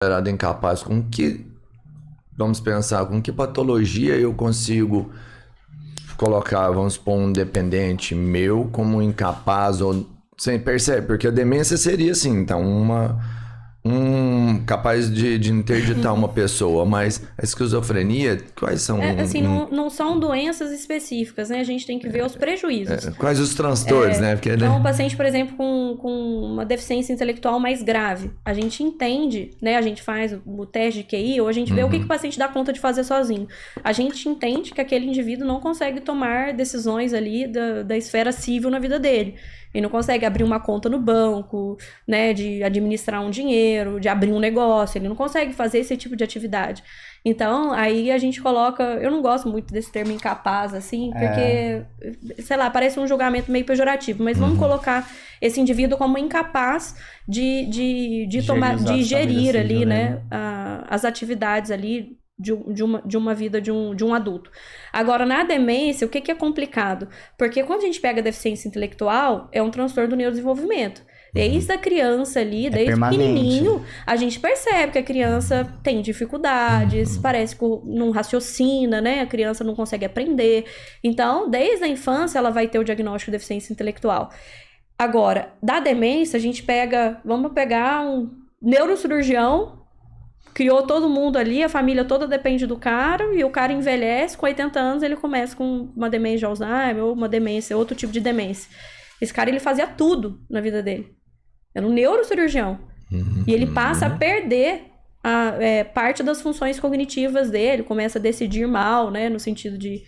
considerado incapaz, vamos pensar, com que patologia eu consigo colocar, vamos supor, um dependente meu como incapaz ou sem perceber, porque a demência seria assim, então capaz de interditar uma pessoa, mas a esquizofrenia, quais são Assim, não são doenças específicas, né? A gente tem que ver os prejuízos. quais os transtornos, né? Porque, Então, um paciente, por exemplo, com uma deficiência intelectual mais grave, a gente entende, né? A gente faz o teste de QI, ou a gente vê o que o paciente dá conta de fazer sozinho. A gente entende que aquele indivíduo não consegue tomar decisões ali da esfera civil na vida dele. Ele não consegue abrir uma conta no banco, né, de administrar um dinheiro, de abrir um negócio, ele não consegue fazer esse tipo de atividade. Então, aí a gente coloca... Eu não gosto muito desse termo incapaz, assim, porque, sei lá, parece um julgamento meio pejorativo, mas vamos colocar esse indivíduo como incapaz de gerir ali, né, as atividades ali de uma vida de um adulto. Agora, na demência, o que é complicado? Porque quando a gente pega a deficiência intelectual, é um transtorno do neurodesenvolvimento. Desde a criança ali, desde pequenininho, a gente percebe que a criança tem dificuldades, parece que não raciocina, né? A criança não consegue aprender. Então, desde a infância, ela vai ter o diagnóstico de deficiência intelectual. Agora, da demência, a gente vamos pegar um neurocirurgião, criou todo mundo ali, a família toda depende do cara, e o cara envelhece, com 80 anos ele começa com uma demência de Alzheimer, ou uma demência, outro tipo de demência. Esse cara, ele fazia tudo na vida dele. Era um neurocirurgião. E ele passa a perder parte das funções cognitivas dele, começa a decidir mal, né, no sentido de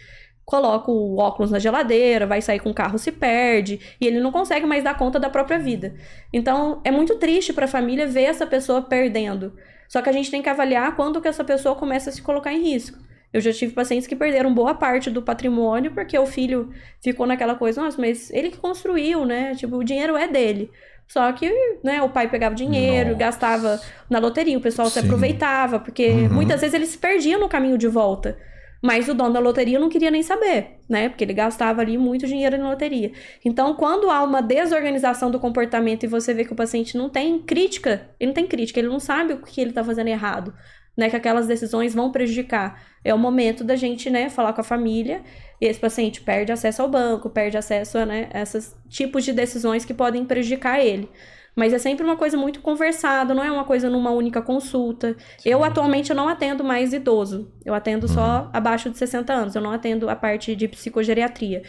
coloca o óculos na geladeira, vai sair com o carro, se perde, e ele não consegue mais dar conta da própria vida. Então, é muito triste para a família ver essa pessoa perdendo. Só que a gente tem que avaliar quando que essa pessoa começa a se colocar em risco. Eu já tive pacientes que perderam boa parte do patrimônio porque o filho ficou naquela coisa, nossa, mas ele que construiu, né? Tipo, o dinheiro é dele. Só que, né, o pai pegava dinheiro, gastava na loteria, o pessoal se aproveitava, porque muitas vezes eles se perdiam no caminho de volta. Mas o dono da loteria não queria nem saber, né? Porque ele gastava ali muito dinheiro na loteria. Então, quando há uma desorganização do comportamento e você vê que o paciente não tem crítica, ele não sabe o que ele tá fazendo errado, né? Que aquelas decisões vão prejudicar. É o momento da gente, né, falar com a família. Esse paciente perde acesso ao banco, perde acesso a, né, esses tipos de decisões que podem prejudicar ele. Mas é sempre uma coisa muito conversada, não é uma coisa numa única consulta. Sim. Eu, atualmente, eu não atendo mais idoso. Eu atendo só abaixo de 60 anos. Eu não atendo a parte de psicogeriatria.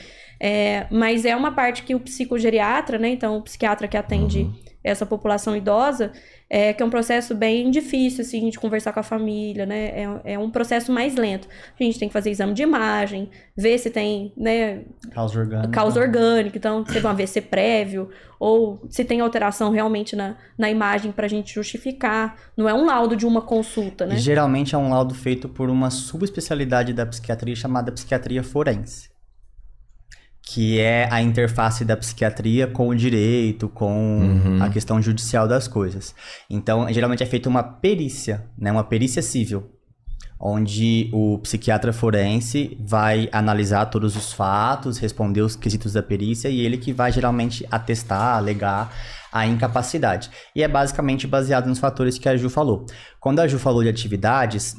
Mas é uma parte que o psicogeriatra, né? Então, o psiquiatra que atende essa população idosa, que é um processo bem difícil, assim, de conversar com a família, né? É um processo mais lento. A gente tem que fazer exame de imagem, ver se tem, né, causa orgânica, então, se tem um AVC prévio, ou se tem alteração realmente na imagem pra gente justificar. Não é um laudo de uma consulta, né? E geralmente é um laudo feito por uma subespecialidade da psiquiatria chamada psiquiatria forense, que é a interface da psiquiatria com o direito, com a questão judicial das coisas. Então, geralmente é feita uma perícia, né, uma perícia civil, onde o psiquiatra forense vai analisar todos os fatos, responder os quesitos da perícia, e ele que vai geralmente atestar, alegar a incapacidade. E é basicamente baseado nos fatores que a Ju falou. Quando a Ju falou de atividades,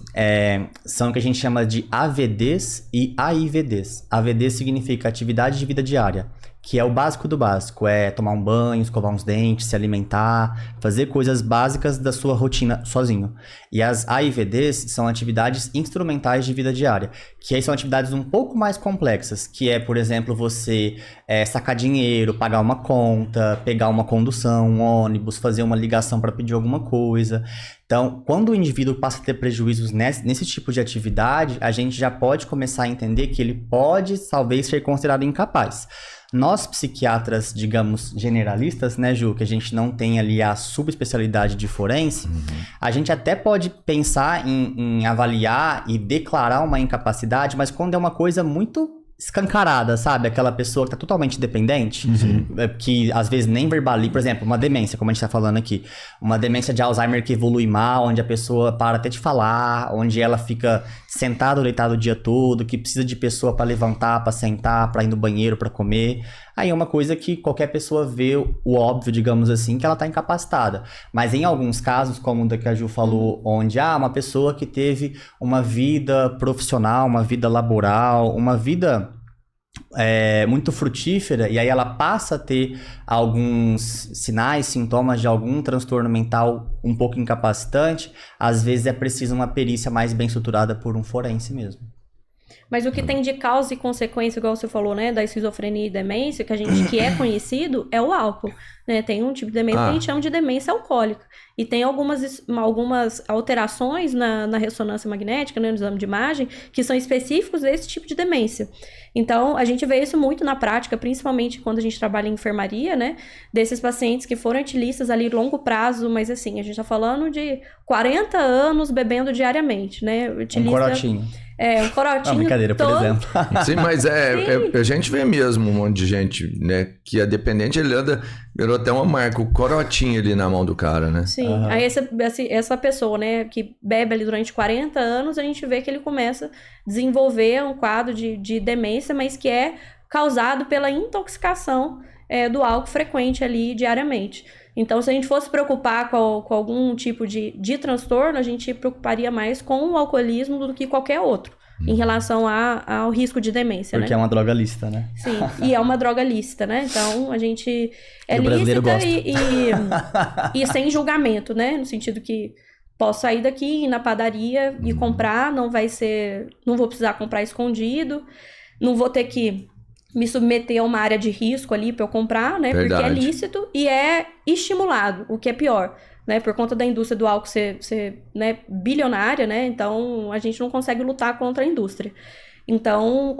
são o que a gente chama de AVDs e AIVDs. AVD significa atividade de vida diária, que é o básico do básico, é tomar um banho, escovar uns dentes, se alimentar, fazer coisas básicas da sua rotina sozinho. E as AIVDs são atividades instrumentais de vida diária, que aí são atividades um pouco mais complexas, que é, por exemplo, você sacar dinheiro, pagar uma conta, pegar uma condução, um ônibus, fazer uma ligação para pedir alguma coisa. Então, quando o indivíduo passa a ter prejuízos nesse tipo de atividade, a gente já pode começar a entender que ele pode, talvez, ser considerado incapaz. Nós, psiquiatras, digamos, generalistas, né, Ju, que a gente não tem ali a subespecialidade de forense, a gente até pode pensar em avaliar e declarar uma incapacidade, mas quando é uma coisa muito escancarada, sabe? Aquela pessoa que tá totalmente dependente, que às vezes nem verbaliza, por exemplo, uma demência, como a gente tá falando aqui, uma demência de Alzheimer que evolui mal, onde a pessoa para até de falar, onde ela fica sentada ou deitada o dia todo, que precisa de pessoa para levantar, para sentar, para ir no banheiro, para comer. Aí é uma coisa que qualquer pessoa vê o óbvio, digamos assim, que ela tá incapacitada. Mas em alguns casos, como o da que a Ju falou, onde uma pessoa que teve uma vida profissional, uma vida laboral, uma vida muito frutífera, e aí ela passa a ter alguns sinais, sintomas de algum transtorno mental um pouco incapacitante, às vezes é preciso uma perícia mais bem estruturada por um forense mesmo. Mas o que tem de causa e consequência, igual você falou, né, da esquizofrenia e demência, que é conhecido, é o álcool, né? Tem um tipo de demência que a gente chama de demência alcoólica. E tem algumas alterações na ressonância magnética, né, no exame de imagem, que são específicos desse tipo de demência. Então, a gente vê isso muito na prática, principalmente quando a gente trabalha em enfermaria, né, desses pacientes que foram etilistas ali longo prazo, mas assim, a gente tá falando de 40 anos bebendo diariamente, né? Um corotinho. Um corotinho. Brincadeira, por exemplo. Sim, mas a gente vê mesmo um monte de gente, né, que é dependente, ele anda, virou até uma marca, o corotinho ali na mão do cara, né? Sim, aí essa pessoa, né, que bebe ali durante 40 anos, a gente vê que ele começa a desenvolver um quadro de demência, mas que é causado pela intoxicação do álcool frequente ali diariamente. Então, se a gente fosse preocupar com algum tipo de transtorno, a gente preocuparia mais com o alcoolismo do que qualquer outro, em relação ao risco de demência, Porque né? é uma droga lícita, né? Sim, e é uma droga lícita, né? Então, a gente é lícita e sem julgamento, né? No sentido que posso sair daqui, ir na padaria e comprar, não vou precisar comprar escondido, não vou ter que me submeter a uma área de risco ali para eu comprar, né? Verdade. Porque é lícito e é estimulado, o que é pior, né? Por conta da indústria do álcool ser né, bilionária, né? Então, a gente não consegue lutar contra a indústria. Então,